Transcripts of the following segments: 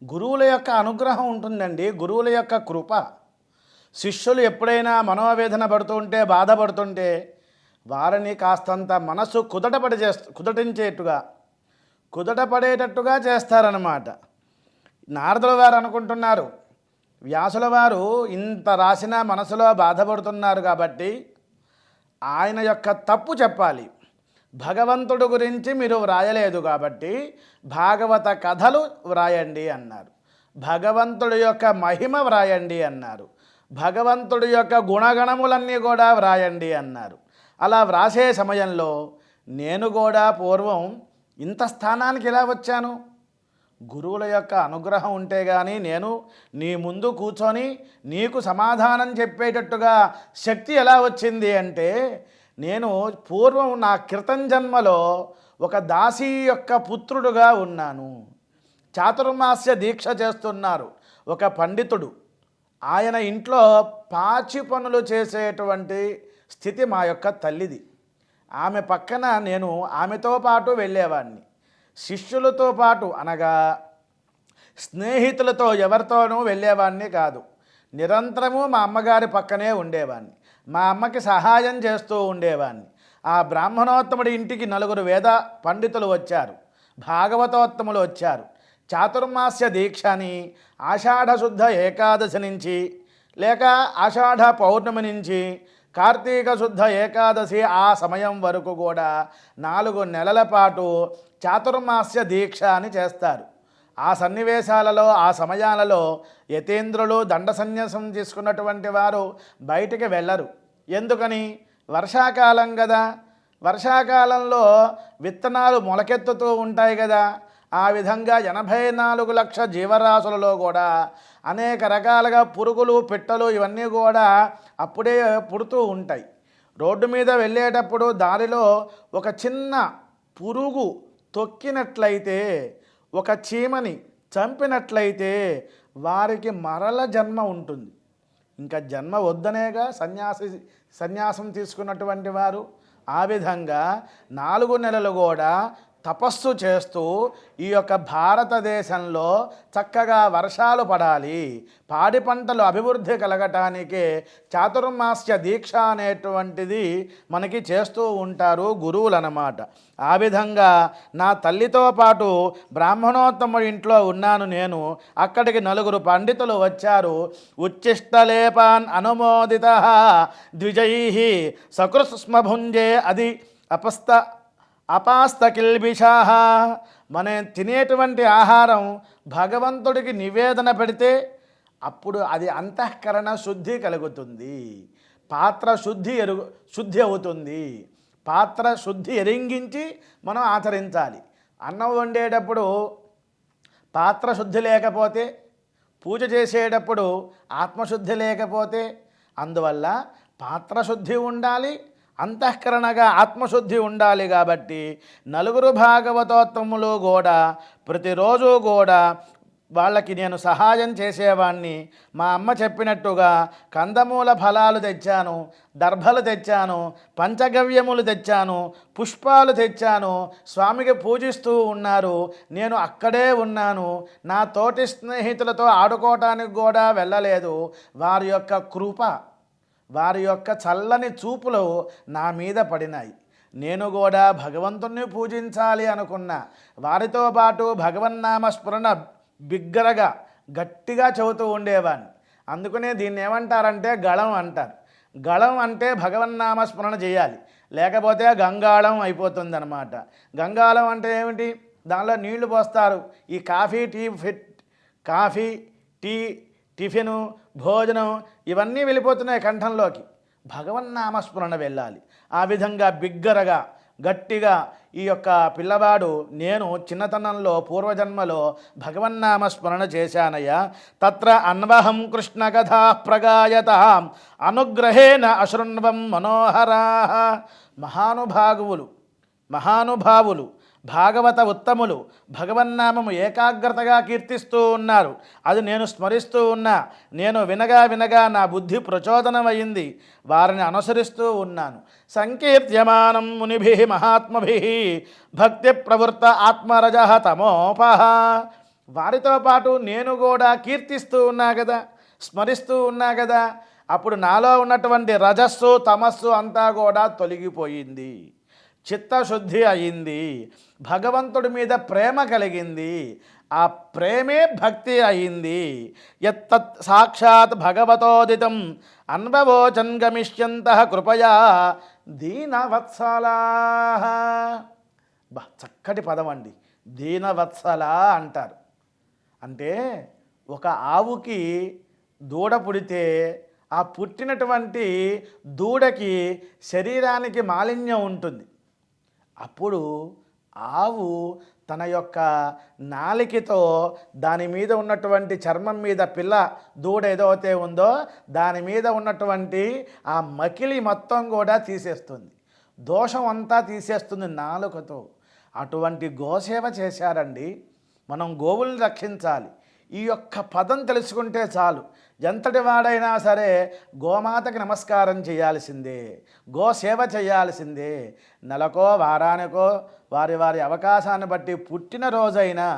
గురువుల యొక్క అనుగ్రహం ఉంటుందండి. గురువుల యొక్క కృప. శిష్యులు ఎప్పుడైనా మనోవేదన పడుతుంటే, బాధపడుతుంటే వారిని కాస్తంత మనసు కుదటపడేటట్టుగా చేస్తారన్నమాట. నారదుల వారు అనుకుంటున్నారు, వ్యాసుల వారు ఇంత రాసినా మనసులో బాధపడుతున్నారు కాబట్టి ఆయన యొక్క తప్పు చెప్పాలి. భగవంతుడు గురించి మీరు వ్రాయలేదు కాబట్టి భాగవత కథలు వ్రాయండి అన్నారు. భగవంతుడి యొక్క మహిమ వ్రాయండి అన్నారు. భగవంతుడి యొక్క గుణగణములన్నీ కూడా వ్రాయండి అన్నారు. అలా వ్రాసే సమయంలో నేను కూడా పూర్వం ఇంత స్థానానికి ఎలా వచ్చాను? గురువుల యొక్క అనుగ్రహం ఉంటే కానీ నేను నీ ముందు కూర్చొని నీకు సమాధానం చెప్పేటట్టుగా శక్తి ఎలా వచ్చింది అంటే, నేను పూర్వం నా క్రితం జన్మలో ఒక దాసీ యొక్క పుత్రుడుగా ఉన్నాను. చాతుర్మాస్య దీక్ష చేస్తున్నారు ఒక పండితుడు. ఆయన ఇంట్లో పాచి పనులు చేసేటువంటి స్థితి మా యొక్క తల్లిది. ఆమె పక్కన నేను ఆమెతో పాటు వెళ్ళేవాడిని. శిష్యులతో పాటు అనగా స్నేహితులతో ఎవరితోనూ వెళ్ళేవాడిని కాదు. నిరంతరము మా అమ్మగారి పక్కనే ఉండేవాడిని. మా అమ్మకి సహాయం చేస్తూ ఉండేవాడిని. ఆ బ్రాహ్మణోత్తముడి ఇంటికి 4 వేద పండితులు వచ్చారు, భాగవతోత్తములు వచ్చారు. చాతుర్మాస్య దీక్షని ఆషాఢశుద్ధ ఏకాదశి నుంచి లేక ఆషాఢ పౌర్ణమి నుంచి కార్తీక శుద్ధ ఏకాదశి ఆ సమయం వరకు కూడా 4 నెలల పాటు చాతుర్మాస్య దీక్ష అని చేస్తారు. ఆ సన్నివేశాలలో ఆ సమయాలలో యతీంద్రులు దండ సన్యాసం తీసుకున్నటువంటి వారు బయటికి వెళ్ళరు. ఎందుకని? వర్షాకాలం కదా. వర్షాకాలంలో విత్తనాలు మొలకెత్తుతూ ఉంటాయి కదా. ఆ విధంగా 84 లక్షల జీవరాశులలో కూడా అనేక రకాలుగా పురుగులు, పిట్టలు ఇవన్నీ కూడా అప్పుడే పుడుతూ ఉంటాయి. రోడ్డు మీద వెళ్ళేటప్పుడు దారిలో ఒక చిన్న పురుగు తొక్కినట్లయితే, ఒక చీమని చంపినట్లయితే వారికి మరల జన్మ ఉంటుంది. ఇంకా జన్మ వద్దనేగా సన్యాసం తీసుకున్నటువంటి వారు. ఆ విధంగా 4 నెలలు కూడా తపస్సు చేస్తూ ఈ యొక్క భారతదేశంలో చక్కగా వర్షాలు పడాలి, పాడి పంటలు అభివృద్ధి కలగటానికే చాతుర్మాస్య దీక్ష అనేటువంటిది మనకి చేస్తూ ఉంటారు గురువులు అన్నమాట. ఆ విధంగా నా తల్లితో పాటు బ్రాహ్మణోత్తముడి ఇంట్లో ఉన్నాను నేను. అక్కడికి 4 పండితులు వచ్చారు. ఉచ్చిష్టలేపాన్ అనుమోదిత ద్విజై సకృస్మభుంజే అది అపాస్తకిల్బిషాహ. మనం తినేటువంటి ఆహారం భగవంతుడికి నివేదన పెడితే అప్పుడు అది అంతఃకరణ శుద్ధి కలుగుతుంది, పాత్ర శుద్ధి అవుతుంది. పాత్ర శుద్ధి ఎరింగించి మనం ఆచరించాలి. అన్నం వండేటప్పుడు పాత్ర శుద్ధి లేకపోతే, పూజ చేసేటప్పుడు ఆత్మశుద్ధి లేకపోతే, అందువల్ల పాత్రశుద్ధి ఉండాలి, అంతఃకరణగా ఆత్మశుద్ధి ఉండాలి. కాబట్టి 4 భాగవతోత్తములు కూడా ప్రతిరోజు కూడా వాళ్ళకి నేను సహాయం చేసేవాడిని. మా అమ్మ చెప్పినట్టుగా కందమూల ఫలాలు తెచ్చాను, దర్భలు తెచ్చాను, పంచగవ్యములు తెచ్చాను, పుష్పాలు తెచ్చాను. స్వామికి పూజిస్తూ ఉన్నారు, నేను అక్కడే ఉన్నాను. నా తోటి స్నేహితులతో ఆడుకోవటానికి కూడా వెళ్ళలేదు. వారి యొక్క కృప, వారి యొక్క చల్లని చూపులు నా మీద పడినాయి. నేను కూడా భగవంతుణ్ణి పూజించాలి అనుకున్నా. వారితో పాటు భగవన్నామ స్మరణ బిగ్గరగా గట్టిగా చెబుతూ ఉండేవాడిని. అందుకనే దీన్ని ఏమంటారంటే గళం అంటారు. గళం అంటే భగవన్నామ స్మరణ చేయాలి, లేకపోతే గంగాళం అయిపోతుందన్నమాట. గంగాళం అంటే ఏమిటి? దానిలో నీళ్లు పోస్తారు. ఈ కాఫీ టీ టిఫిను, భోజనం ఇవన్నీ వెళ్ళిపోతున్నాయి కంఠంలోకి. భగవన్నామస్మరణ వెళ్ళాలి. ఆ విధంగా బిగ్గరగా గట్టిగా ఈ యొక్క పిల్లవాడు నేను చిన్నతనంలో పూర్వజన్మలో భగవన్నామస్మరణ చేశానయ్యా. తత్ర అన్వహం కృష్ణ కథా ప్రగాయత అనుగ్రహేణ అశృణ్వం మనోహరా. మహానుభావులు భాగవత ఉత్తములు భగవన్నామము ఏకాగ్రతగా కీర్తిస్తూ ఉన్నారు. అది నేను స్మరిస్తూ ఉన్నా. నేను వినగా నా బుద్ధి ప్రచోదనమైంది. వారిని అనుసరిస్తూ ఉన్నాను. సంకీర్త్యమానం మునిభిః మహాత్మభిః భక్తి ప్రవృత్త ఆత్మరజః తమోపహ. వారితో పాటు నేను కూడా కీర్తిస్తూ ఉన్నా కదా, స్మరిస్తూ ఉన్నా కదా, అప్పుడు నాలో ఉన్నటువంటి రజస్సు తమస్సు అంతా కూడా తొలగిపోయింది, చిత్తశుద్ధి అయింది, భగవంతుడి మీద ప్రేమ కలిగింది, ఆ ప్రేమే భక్తి అయింది. యత్తత్ సాక్షాత్ భగవతోదితం అన్వవోచన్ గమిష్యంతః కృపయా దీనవత్సలా. చక్కటి పదం అండి, దీనవత్సల అంటారు. అంటే ఒక ఆవుకి దూడ పుడితే ఆ పుట్టినటువంటి దూడకి శరీరానికి మాలిన్యం ఉంటుంది. అప్పుడు ఆవు తన యొక్క నాలికతో దాని మీద ఉన్నటువంటి చర్మం మీద పిల్ల దూడ ఏదైతే ఉందో దాని మీద ఉన్నటువంటి ఆ మకిలి మొత్తం కూడా తీసేస్తుంది, దోషం అంతా తీసేస్తుంది నాలుకతో. అటువంటి గోసేవ చేశారండి. మనం గోవుల్ని రక్షించాలి. ఈ యొక్క పదం తెలుసుకుంటే చాలు, ఎంతటి వాడైనా సరే గోమాతకి నమస్కారం చేయాల్సిందే, గోసేవ చేయాల్సిందే. నెలకో వారానికో వారి వారి అవకాశాన్ని బట్టి పుట్టినరోజైనా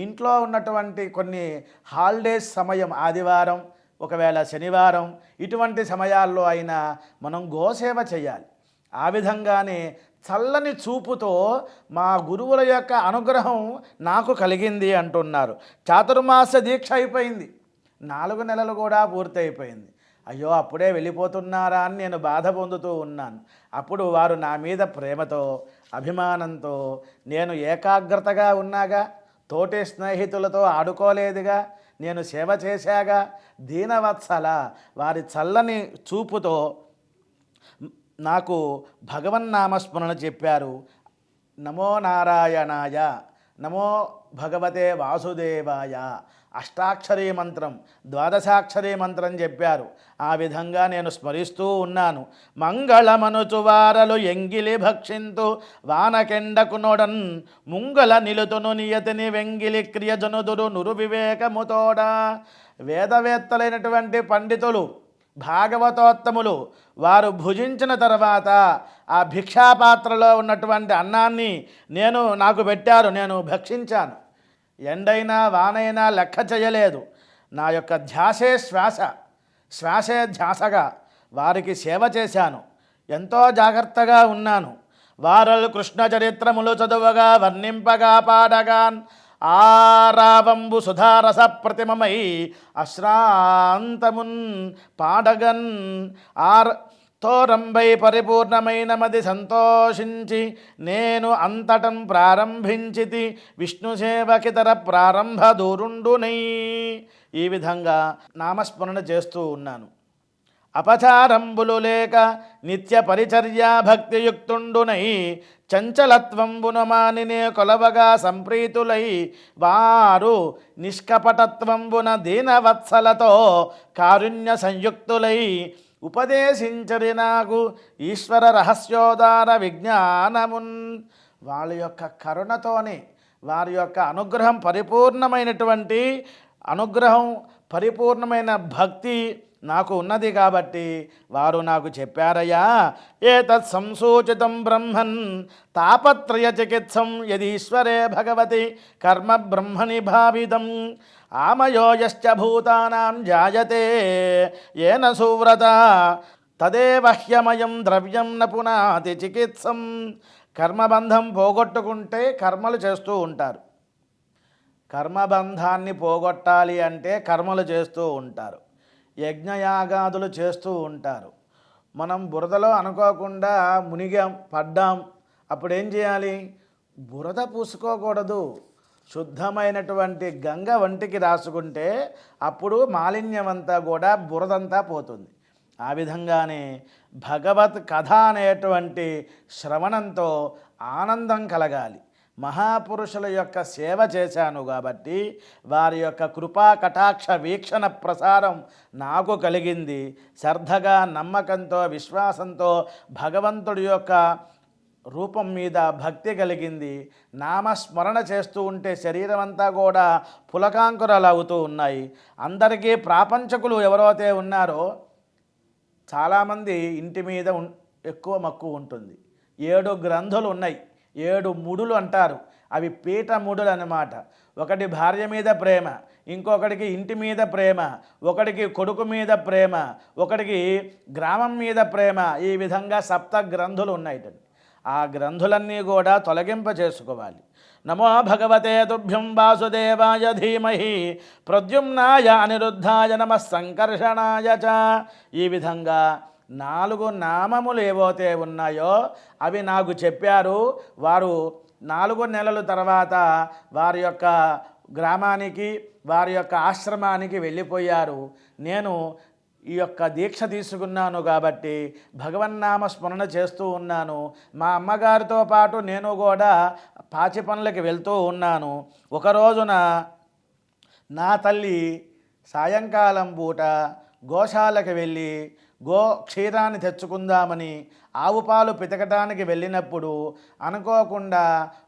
ఇంట్లో ఉన్నటువంటి కొన్ని హాలిడేస్ సమయం, ఆదివారం ఒకవేళ శనివారం, ఇటువంటి సమయాల్లో అయినా మనం గోసేవ చేయాలి. ఆ విధంగానే చల్లని చూపుతో మా గురువుల యొక్క అనుగ్రహం నాకు కలిగింది అంటున్నారు. చాతుర్మాస దీక్ష అయిపోయింది, 4 నెలలు కూడా పూర్తయిపోయింది. అయ్యో అప్పుడే వెళ్ళిపోతున్నారా అని నేను బాధ పొందుతూ ఉన్నాను. అప్పుడు వారు నా మీద ప్రేమతో అభిమానంతో, నేను ఏకాగ్రతగా ఉన్నాగా, తోటి స్నేహితులతో ఆడుకోలేదుగా, నేను సేవ చేశాగా, దీనవత్సల వారి చల్లని చూపుతో నాకు భగవన్నామస్మరణ చెప్పారు. నమో నారాయణాయ, నమో భగవతే వాసుదేవాయ, అష్టాక్షరీ మంత్రం, ద్వాదశాక్షరీ మంత్రం చెప్పారు. ఆ విధంగా నేను స్మరిస్తూ ఉన్నాను. మంగళమనుచు వారలు ఎంగిలి భక్షింతు వానకెండకు నొడన్ ముంగల నిలుతును నియతిని వెంగిలి క్రియజనుదురు నురు వివేకముతోడా. వేదవేత్తలైనటువంటి పండితులు, భాగవతోత్తములు వారు భుజించిన తర్వాత ఆ భిక్షాపాత్రలో ఉన్నటువంటి అన్నాన్ని నాకు పెట్టారు, నేను భక్షించాను. ఎండైనా వానైనా లెక్క చేయలేదు. నా యొక్క ధ్యాసే శ్వాస, శ్వాసే ధ్యాసగా వారికి సేవ చేశాను. ఎంతో జాగ్రత్తగా ఉన్నాను. వారలు కృష్ణ చరిత్రములు చదువగా వర్ణింపగా పాడగాన్ ఆరావంబు సుధారస ప్రతిమమై అశ్రాంతమున్ పాడగన్ తోరంబై పరిపూర్ణమైన మది సంతోషించి నేను అంతటం ప్రారంభించితి విష్ణు సేవకితర ప్రారంభ దూరుండునై. ఈ విధంగా నామస్మరణ చేస్తూ ఉన్నాను. అపచారంబులు లేక నిత్య పరిచర్యా భక్తియుక్తుండునై చంచలత్వంబున మానినే కొలవగా సంప్రీతులై వారు నిష్కపటత్వంబున దీనవత్సలతో కారుణ్య సంయుక్తులై ఉపదేశించరి నాకు ఈశ్వర రహస్యోదార విజ్ఞానమున్. వాళ్ళ యొక్క కరుణతోనే, వారి యొక్క అనుగ్రహం పరిపూర్ణమైనటువంటి అనుగ్రహం, పరిపూర్ణమైన భక్తి నాకు ఉన్నది కాబట్టి వారు నాకు చెప్పారయ్యా, ఏతత్ సంసూచితం బ్రహ్మన్ తాపత్రయ చికిత్సం యదీశ్వరే భగవతి కర్మ బ్రహ్మని భావితం ఆమయోయశ్చ భూతానాం జాయతే ఏన సువ్రత తదేవ హ్యమయం ద్రవ్యం న పునాతి చికిత్సం. కర్మబంధం పోగొట్టుకుంటే కర్మలు చేస్తూ ఉంటారు. కర్మబంధాన్ని పోగొట్టాలి అంటే కర్మలు చేస్తూ ఉంటారు, యజ్ఞయాగాదులు చేస్తూ ఉంటారు. మనం బురదలో అనుకోకుండా మునిగాం, పడ్డాం, అప్పుడేం చేయాలి? బురద పూసుకోకూడదు, శుద్ధమైనటువంటి గంగ వంటికి రాసుకుంటే అప్పుడు మాలిన్యమంతా కూడా బురదంతా పోతుంది. ఆ విధంగానే భగవత్ కథ అనేటువంటి శ్రవణంతో ఆనందం కలగాలి. మహాపురుషుల యొక్క సేవ చేశాను కాబట్టి వారి యొక్క కృపా కటాక్ష వీక్షణ ప్రసారం నాకు కలిగింది. శ్రద్ధగా, నమ్మకంతో, విశ్వాసంతో భగవంతుడి యొక్క రూపం మీద భక్తి కలిగింది. నామస్మరణ చేస్తూ ఉంటే శరీరం అంతా కూడా పులకాంకురాలు అవుతూ ఉన్నాయి. అందరికీ ప్రాపంచకులు ఎవరైతే ఉన్నారో, చాలామంది ఇంటి మీద ఎక్కువ మక్కువ ఉంటుంది. 7 గ్రంథులు ఉన్నాయి, 7 ముడులు అంటారు. అవి పీఠముడులు అన్నమాట. ఒకటి భార్య మీద ప్రేమ, ఇంకొకటికి ఇంటి మీద ప్రేమ, ఒకటికి కొడుకు మీద ప్రేమ, ఒకటికి గ్రామం మీద ప్రేమ. ఈ విధంగా సప్త గ్రంథులు ఉన్నాయిటండి. ఆ గ్రంథులన్నీ కూడా తొలగింప చేసుకోవాలి. నమో భగవతే తుభ్యం వాసుదేవాయ ధీమహి ప్రద్యుమ్నాయ అనిరుద్ధాయ నమః సంకర్షణాయ చ. ఈ విధంగా 4 నామములు ఏవైతే ఉన్నాయో అవి నాకు చెప్పారు. వారు 4 నెలల తర్వాత వారి యొక్క గ్రామానికి, వారి యొక్క ఆశ్రమానికి వెళ్ళిపోయారు. నేను ఈ యొక్క దీక్ష తీసుకున్నాను కాబట్టి భగవన్నామ స్మరణ చేస్తూ ఉన్నాను. మా అమ్మగారితో పాటు నేను కూడా పాచి పనులకి వెళ్తూ ఉన్నాను. ఒక రోజున నా తల్లి సాయంకాలం పూట గోశాలకు వెళ్ళి క్షీరాన్ని తెచ్చుకుందామని ఆవు పాలు పితకటానికి వెళ్ళినప్పుడు అనుకోకుండా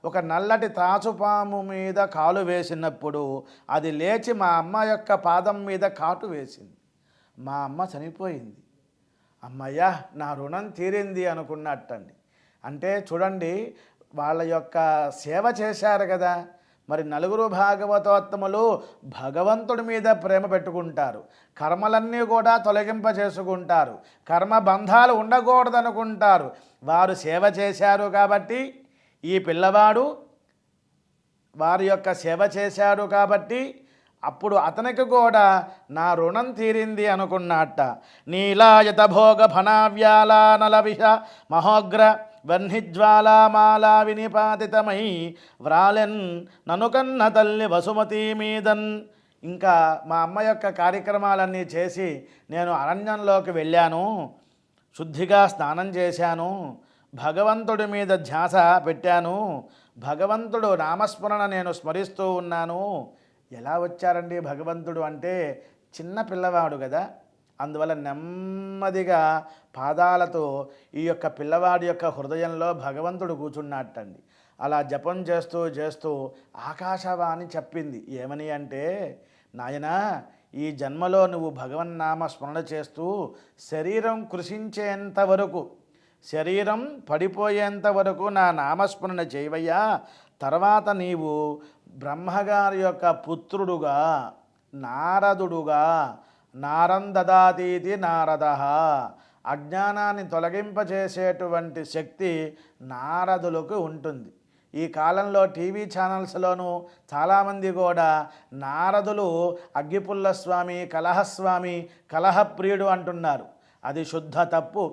ఒక నల్లటి తాచుపాము మీద కాలు వేసినప్పుడు అది లేచి మా అమ్మ యొక్క పాదం మీద కాటు వేసింది. మా అమ్మ చనిపోయింది. అమ్మయ్యా, నా రుణం తీరింది అనుకున్నట్టండి. అంటే చూడండి, వాళ్ళ యొక్క సేవ చేశారు కదా. మరి 4 భాగవతోత్తములు భగవంతుడి మీద ప్రేమ పెట్టుకుంటారు, కర్మలన్నీ కూడా తొలగింప చేసుకుంటారు, కర్మ బంధాలు ఉండకూడదనుకుంటారు. వారు సేవ చేశారు కాబట్టి ఈ పిల్లవాడు వారి యొక్క సేవ చేశాడు కాబట్టి అప్పుడు అతనికి కూడా నా రుణం తీరింది అనుకున్నట్ట. నీలాయత భోగ ఫణావ్యాలానల విష మహోగ్ర వహ్నిజ్వాలామాలా వినిపాతితమై వ్రాలెన్ ననుకన్న తల్లి వసుమతి మీదన్. ఇంకా మా అమ్మ యొక్క కార్యక్రమాలన్నీ చేసి నేను అరణ్యంలోకి వెళ్ళాను, శుద్ధిగా స్నానం చేశాను, భగవంతుడి మీద ధ్యాస పెట్టాను, భగవంతుడు నామస్మరణ నేను స్మరిస్తూ ఉన్నాను. ఎలా వచ్చారండి భగవంతుడు అంటే చిన్న పిల్లవాడు కదా, అందువల్ల నెమ్మదిగా పాదాలతో ఈ యొక్క పిల్లవాడి యొక్క హృదయంలో భగవంతుడు కూర్చున్నట్టండి. అలా జపం చేస్తూ చేస్తూ ఆకాశవాణి చెప్పింది. ఏమని అంటే, నాయనా, ఈ జన్మలో నువ్వు భగవన్నామ స్మరణ చేస్తూ శరీరం కృషించేంత వరకు, శరీరం పడిపోయేంత వరకు నా నామస్మరణ చేయవయ్యా. తర్వాత నీవు బ్రహ్మగారి యొక్క పుత్రుడుగా, నారదుడుగా, నారందదాతీతి నారద, అజ్ఞానాన్ని తొలగింపజేసేటువంటి శక్తి నారదులకు ఉంటుంది. ఈ కాలంలో టీవీ ఛానల్స్లోనూ చాలామంది కూడా నారదులు అగ్గిపుల్ల స్వామి, కలహస్వామి, కలహప్రియుడు అంటున్నారు. అది శుద్ధ తప్పు.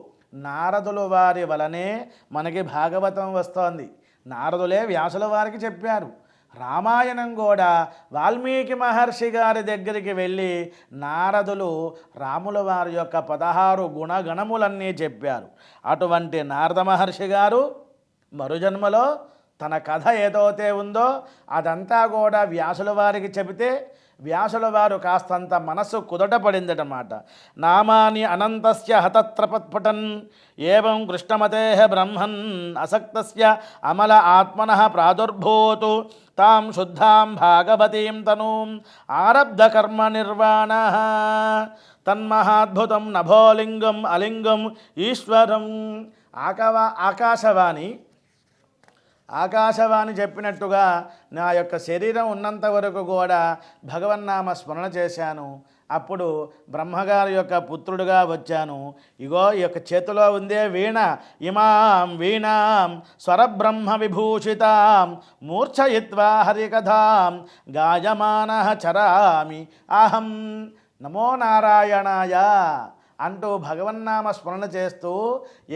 నారదులు వారి వలనే మనకి భాగవతం వస్తోంది. నారదులే వ్యాసుల వారికి చెప్పారు. రామాయణం కూడా వాల్మీకి మహర్షి గారి దగ్గరికి వెళ్ళి నారదులు రాముల వారి యొక్క 16 గుణగణములన్నీ చెప్పారు. అటువంటి నారద మహర్షి గారు మరుజన్మలో తన కథ ఏదైతే ఉందో అదంతా కూడా వ్యాసుల వారికి చెబితే వ్యాసుల వారు కాస్తంత మనస్సు కుదటపడిందటమాట. నామాని అనంతస్య హతత్రపత్పటన్ ఏవం కృష్ణమతే బ్రహ్మన్ అసక్తస్య అమల ఆత్మనః ప్రాదుర్భూతు తాం శుద్ధాం భాగవతీం తనూం ఆరబ్ధ కర్మ నిర్వాణః తన్మహాద్భుతం నభోలింగం అలింగం ఈశ్వరం. ఆకాశవాణి చెప్పినట్టుగా నా యొక్క శరీరం ఉన్నంత వరకు కూడా భగవన్నామ స్మరణ చేశాను. అప్పుడు బ్రహ్మగారి యొక్క పుత్రుడుగా వచ్చాను. ఇగో ఈ యొక్క చేతిలో ఉందే వీణ, ఇమాం వీణాం స్వరబ్రహ్మ విభూషితాం మూర్ఛయిత్వా హరికథాం గాయమానః చరామి అహం నమో నారాయణాయ అంటూ భగవన్నామ స్మరణ చేస్తూ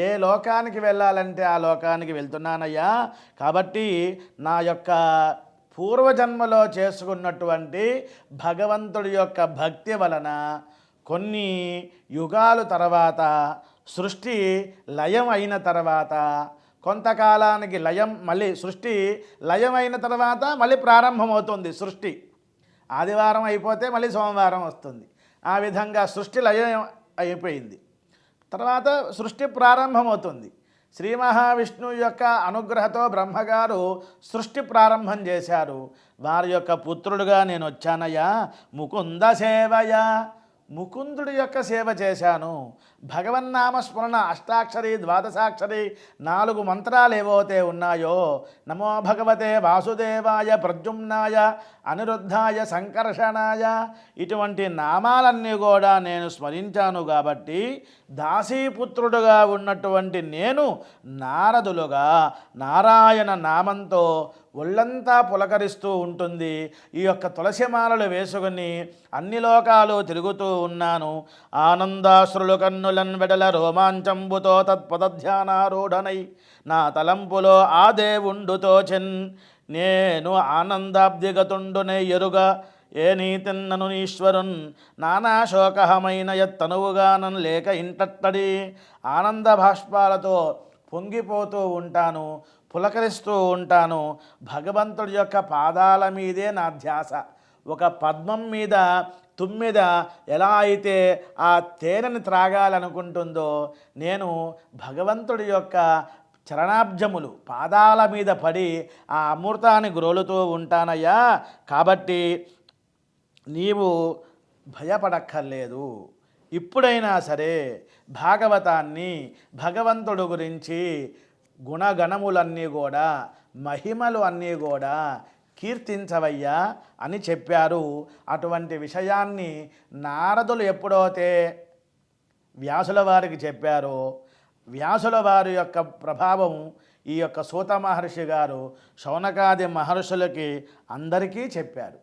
ఏ లోకానికి వెళ్ళాలంటే ఆ లోకానికి వెళ్తున్నానయ్యా. కాబట్టి నా యొక్క పూర్వజన్మలో చేసుకున్నటువంటి భగవంతుడి యొక్క భక్తి వలన కొన్ని యుగాలు తర్వాత సృష్టి లయం అయిన తర్వాత కొంతకాలానికి మళ్ళీ సృష్టి లయం అయిన తర్వాత మళ్ళీ ప్రారంభమవుతుంది. సృష్టి ఆదివారం అయిపోతే మళ్ళీ సోమవారం వస్తుంది. ఆ విధంగా సృష్టి లయం అయిపోయింది. తర్వాత సృష్టి ప్రారంభమవుతుంది. శ్రీ మహావిష్ణువు యొక్క అనుగ్రహంతో బ్రహ్మగారు సృష్టి ప్రారంభం చేశారు. వారి యొక్క పుత్రుడుగా నేను వచ్చానయ్యా. ముకుంద సేవయ, ముకుందుడి యొక్క సేవ చేశాను. భగవన్నామస్మరణ అష్టాక్షరి ద్వాదశాక్షరి 4 మంత్రాలు ఏవైతే ఉన్నాయో, నమో భగవతే వాసుదేవాయ ప్రద్యుమ్నాయ అనిరుద్ధాయ సంకర్షణాయ, ఇటువంటి నామాలన్నీ కూడా నేను స్మరించాను కాబట్టి దాసీపుత్రుడుగా ఉన్నటువంటి నేను నారదులుగా నారాయణ నామంతో ఒళ్ళంతా పులకరిస్తూ ఉంటుంది. ఈ యొక్క తులసిమాలలు వేసుకుని అన్ని లోకాలు తిరుగుతూ ఉన్నాను. ఆనందాశ్రులు కన్నులన్ వెడల రోమాంచంబుతో తత్పదధ్యానారూఢనై నా తలంపులో ఆ దేవుండుతోచెన్ నేను ఆనందాబ్దిగతుండునై ఎరుగా ఏ నీతిన్నను ఈశ్వరున్ నానాశోకహమైన ఎత్తనువుగానం లేక ఇంటట్టడి ఆనంద భాష్పాలతో పొంగిపోతూ ఉంటాను, పులకరిస్తూ ఉంటాను. భగవంతుడి యొక్క పాదాల మీదే నా ధ్యాస. ఒక పద్మం మీద తుమ్మెద ఎలా అయితే ఆ తేనెని త్రాగాలనుకుంటుందో, నేను భగవంతుడి యొక్క చరణాబ్జములు పాదాల మీద పడి ఆ అమృతాన్ని గ్రోలుతూ ఉంటానయ్యా. కాబట్టి నీవు భయపడక్కర్లేదు. ఇప్పుడైనా సరే భాగవతాన్ని, భగవంతుడు గురించి గుణగణములన్నీ కూడా, మహిమలు అన్నీ కూడా కీర్తించవయ్యా అని చెప్పారు. అటువంటి విషయాన్ని నారదులు ఎప్పుడైతే వ్యాసుల వారికి చెప్పారో, వ్యాసుల వారి యొక్క ప్రభావం ఈ యొక్క సూత మహర్షి గారు శౌనకాది మహర్షులకి అందరికీ చెప్పారు.